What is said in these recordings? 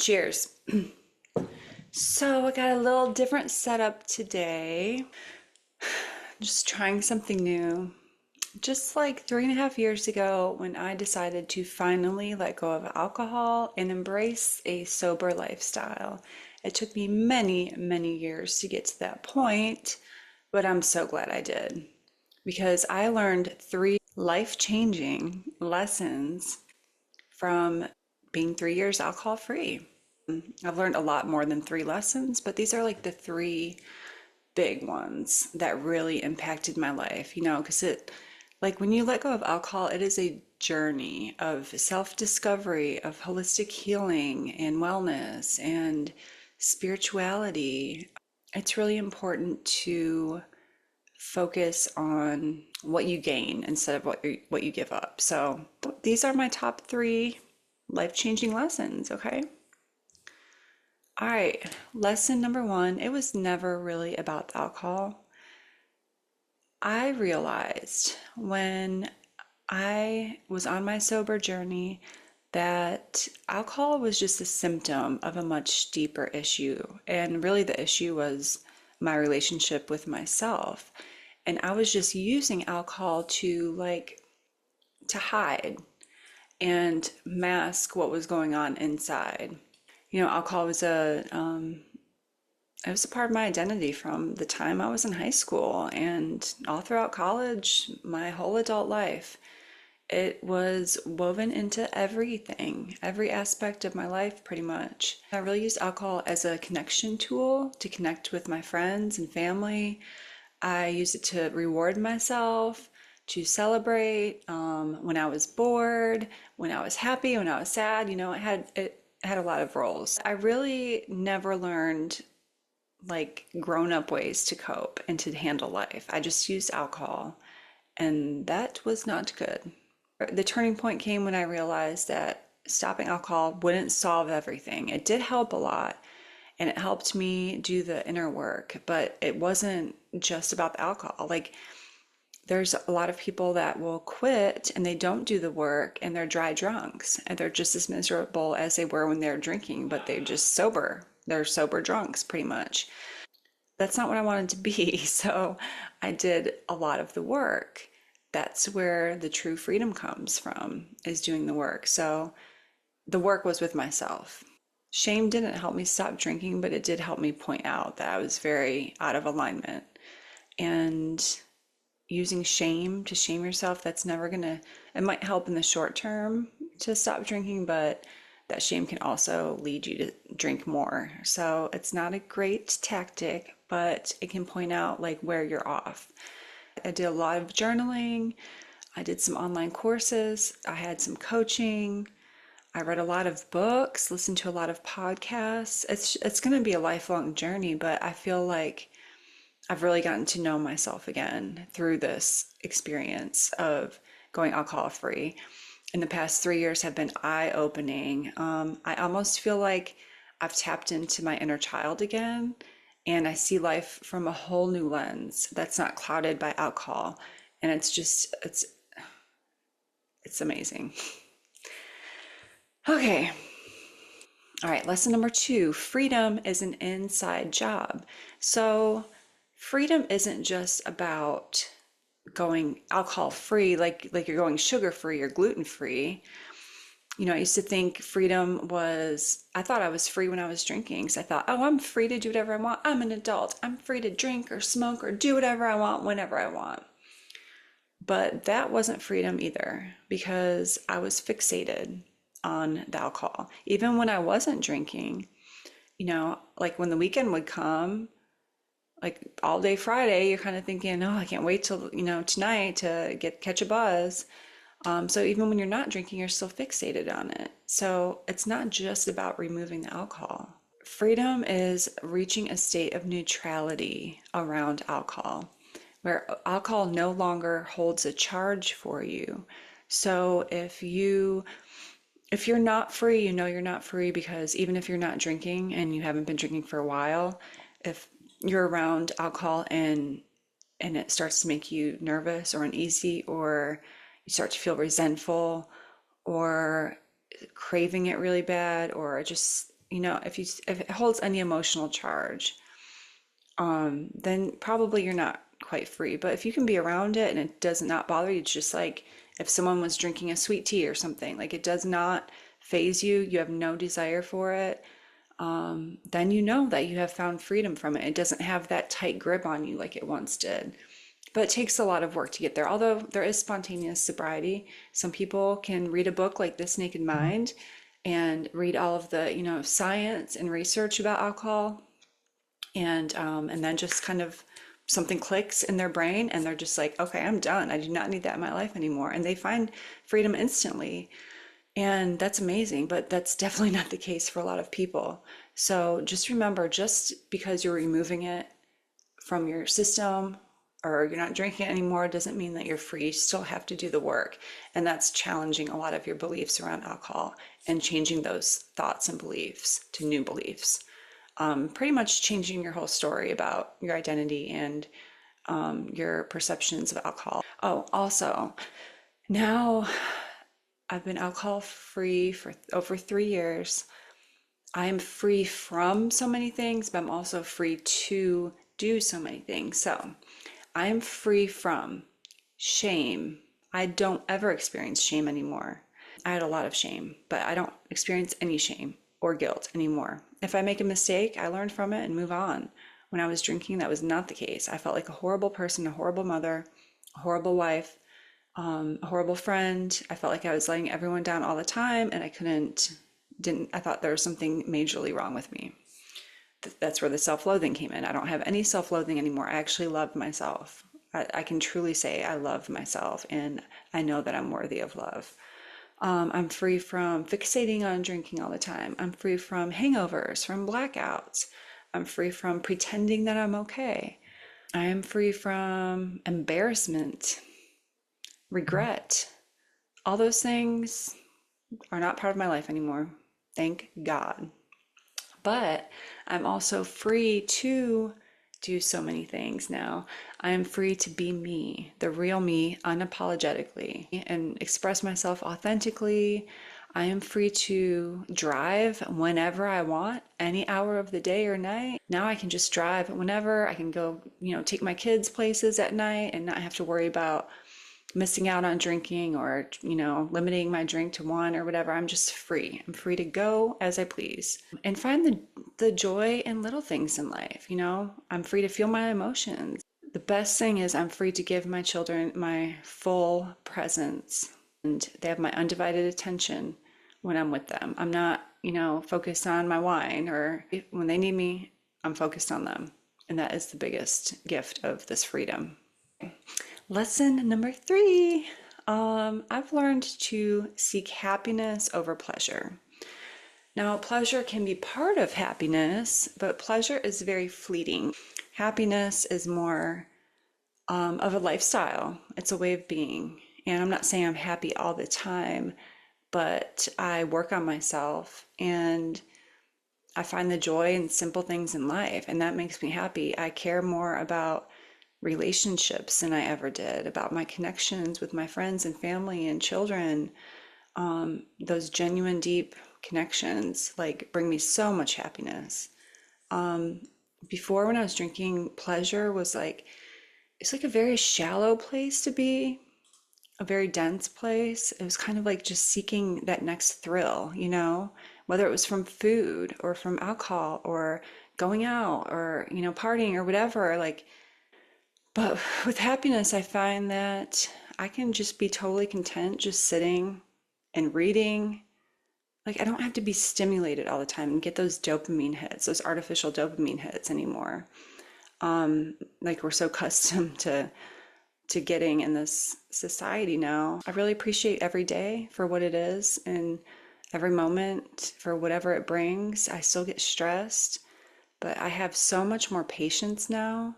Cheers. So I got a little different setup today. Just trying something new. Just like 3.5 years ago, when I decided to finally let go of alcohol and embrace a sober lifestyle. It took me many, many years to get to that point, but I'm so glad I did because I learned three life-changing lessons from being 3 years alcohol free. I've learned a lot more than three lessons, but these are like the three big ones that really impacted my life, because like when you let go of alcohol, it is a journey of self-discovery, of holistic healing and wellness and spirituality. It's really important to focus on what you gain instead of what you give up. So these are my top three life-changing lessons, okay? All right, lesson number one, it was never really about the alcohol. I realized when I was on my sober journey that alcohol was just a symptom of a much deeper issue. And really, the issue was my relationship with myself. And I was just using alcohol to hide and mask what was going on inside. Alcohol was it was a part of my identity from the time I was in high school and all throughout college, my whole adult life. It was woven into everything, every aspect of my life, pretty much. I really used alcohol as a connection tool to connect with my friends and family. I used it to reward myself, to celebrate when I was bored, when I was happy, when I was sad. It had a lot of roles. I really never learned like grown up ways to cope and to handle life. I just used alcohol, and that was not good. The turning point came when I realized that stopping alcohol wouldn't solve everything. It did help a lot, and it helped me do the inner work, but it wasn't just about the alcohol. Like, there's a lot of people that will quit and they don't do the work and they're dry drunks and they're just as miserable as they were when they were drinking, but they're just sober. They're sober drunks, pretty much. That's not what I wanted to be. So I did a lot of the work. That's where the true freedom comes from, is doing the work. So the work was with myself. Shame didn't help me stop drinking, but it did help me point out that I was very out of alignment. And using shame to shame yourself, that's never gonna, it might help in the short term to stop drinking, but that shame can also lead you to drink more. So it's not a great tactic, but it can point out like where you're off. I did a lot of journaling. I did some online courses. I had some coaching. I read a lot of books, listened to a lot of podcasts. It's going to be a lifelong journey, but I feel like I've really gotten to know myself again through this experience of going alcohol free. And the past 3 years have been eye-opening. I almost feel like I've tapped into my inner child again, and I see life from a whole new lens that's not clouded by alcohol. And it's amazing. Okay. All right, lesson number two, freedom is an inside job. So freedom isn't just about going alcohol free, like you're going sugar free or gluten free. I used to think freedom was, I thought I was free when I was drinking. So I thought, oh, I'm free to do whatever I want. I'm an adult. I'm free to drink or smoke or do whatever I want whenever I want. But that wasn't freedom either, because I was fixated on the alcohol. Even when I wasn't drinking, like when the weekend would come, like all day Friday, you're kind of thinking, oh, I can't wait till, tonight to catch a buzz. So even when you're not drinking, you're still fixated on it. So it's not just about removing the alcohol. Freedom is reaching a state of neutrality around alcohol, where alcohol no longer holds a charge for you. So if you're not free, you're not free, because even if you're not drinking and you haven't been drinking for a while, if you're around alcohol and it starts to make you nervous or uneasy, or you start to feel resentful or craving it really bad, or just if it holds any emotional charge, then probably you're not quite free. But if you can be around it and it does not bother you, it's just like if someone was drinking a sweet tea or something, like it does not phase you, you have no desire for it, then you know that you have found freedom from it. It doesn't have that tight grip on you like it once did. But it takes a lot of work to get there. Although there is spontaneous sobriety, some people can read a book like This Naked Mind and read all of the, science and research about alcohol, and then just kind of something clicks in their brain and they're just like, okay, I'm done. I do not need that in my life anymore. And they find freedom instantly. And that's amazing, but that's definitely not the case for a lot of people. So just remember, just because you're removing it from your system or you're not drinking it anymore doesn't mean that you're free. You still have to do the work. And that's challenging a lot of your beliefs around alcohol and changing those thoughts and beliefs to new beliefs. Pretty much changing your whole story about your identity and your perceptions of alcohol. Oh, also, now I've been alcohol free for over 3 years. I am free from so many things, but I'm also free to do so many things. So I am free from shame. I don't ever experience shame anymore. I had a lot of shame, but I don't experience any shame or guilt anymore. If I make a mistake, I learn from it and move on. When I was drinking, that was not the case. I felt like a horrible person, a horrible mother, a horrible wife, a horrible friend. I felt like I was letting everyone down all the time and I thought there was something majorly wrong with me. That's where the self-loathing came in. I don't have any self-loathing anymore. I actually love myself. I can truly say I love myself and I know that I'm worthy of love. I'm free from fixating on drinking all the time. I'm free from hangovers, from blackouts. I'm free from pretending that I'm okay. I am free from embarrassment, regret. All those things are not part of my life anymore. Thank God. But I'm also free to do so many things now. I am free to be me, the real me, unapologetically, and express myself authentically. I am free to drive whenever I want, any hour of the day or night. Now I can just drive whenever. I can go, take my kids places at night and not have to worry about missing out on drinking or, limiting my drink to one or whatever. I'm just free. I'm free to go as I please and find the joy in little things in life. I'm free to feel my emotions. The best thing is I'm free to give my children my full presence and they have my undivided attention when I'm with them. I'm not, focused on my wine or when they need me, I'm focused on them. And that is the biggest gift of this freedom. Lesson number 3. I've learned to seek happiness over pleasure. Now, pleasure can be part of happiness, but pleasure is very fleeting. Happiness is more of a lifestyle. It's a way of being. And I'm not saying I'm happy all the time, but I work on myself and I find the joy in simple things in life, and that makes me happy. I care more about relationships than I ever did, about my connections with my friends and family and children. Those genuine, deep connections like bring me so much happiness. Before, when I was drinking, pleasure was like, it's like a very shallow place to be, a very dense place. It was kind of like just seeking that next thrill, whether it was from food or from alcohol or going out or, partying or whatever. But with happiness, I find that I can just be totally content just sitting and reading. Like, I don't have to be stimulated all the time and get those dopamine hits, those artificial dopamine hits anymore. Like we're so accustomed to getting in this society now. I really appreciate every day for what it is and every moment for whatever it brings. I still get stressed, but I have so much more patience now.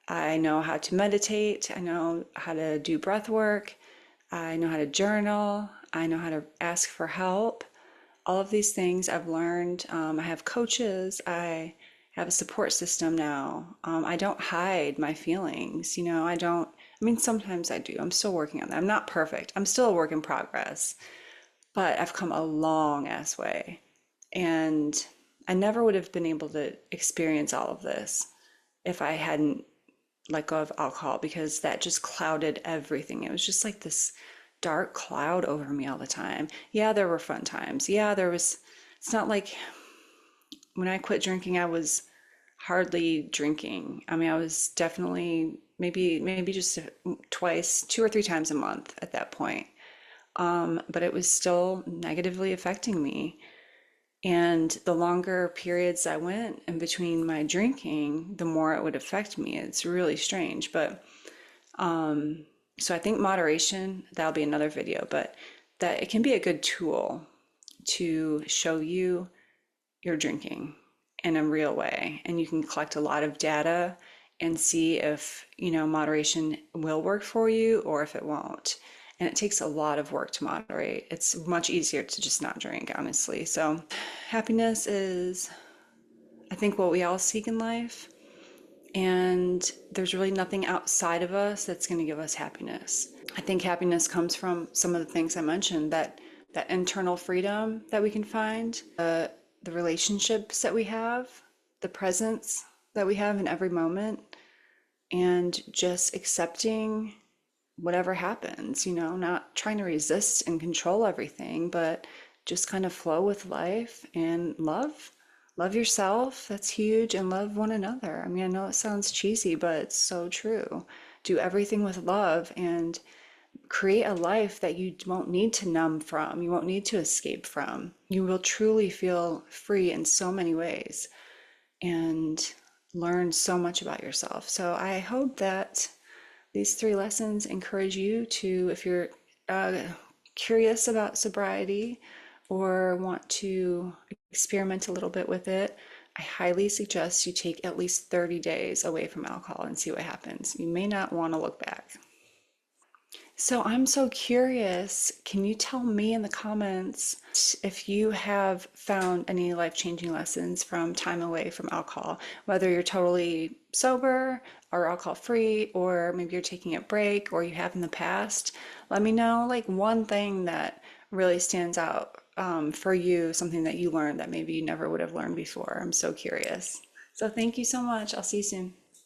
I know how to meditate. I know how to do breath work. I know how to journal. I know how to ask for help. All of these things I've learned. I have coaches. I have a support system now. I don't hide my feelings. Sometimes I do. I'm still working on that. I'm not perfect. I'm still a work in progress, but I've come a long ass way. And I never would have been able to experience all of this if I hadn't let go of alcohol, because that just clouded everything. It was just like this dark cloud over me all the time. Yeah, there were fun times. Yeah, it's not like when I quit drinking, I was hardly drinking. I mean, I was definitely maybe just twice, 2 or 3 times a month at that point. But it was still negatively affecting me. And the longer periods I went in between my drinking, the more it would affect me. It's really strange. But so I think moderation, that'll be another video, but that it can be a good tool to show you your drinking in a real way. And you can collect a lot of data and see if, moderation will work for you or if it won't. And it takes a lot of work to moderate. It's much easier to just not drink, honestly. So, happiness is, I think, what we all seek in life. And there's really nothing outside of us that's going to give us happiness. I think happiness comes from some of the things I mentioned, that internal freedom that we can find, the relationships that we have, the presence that we have in every moment, and just accepting whatever happens, not trying to resist and control everything, but just kind of flow with life and love yourself. That's huge. And love one another. I mean, I know it sounds cheesy, but it's so true. Do everything with love and create a life that you won't need to numb from, you won't need to escape from. You will truly feel free in so many ways and learn so much about yourself. So I hope that these 3 lessons encourage you to, if you're uh, curious about sobriety or want to experiment a little bit with it, I highly suggest you take at least 30 days away from alcohol and see what happens. You may not want to look back. So I'm so curious. Can you tell me in the comments if you have found any life-changing lessons from time away from alcohol, whether you're totally sober or alcohol-free, or maybe you're taking a break or you have in the past? Let me know like one thing that really stands out for you, something that you learned that maybe you never would have learned before. I'm so curious. So thank you so much. I'll see you soon.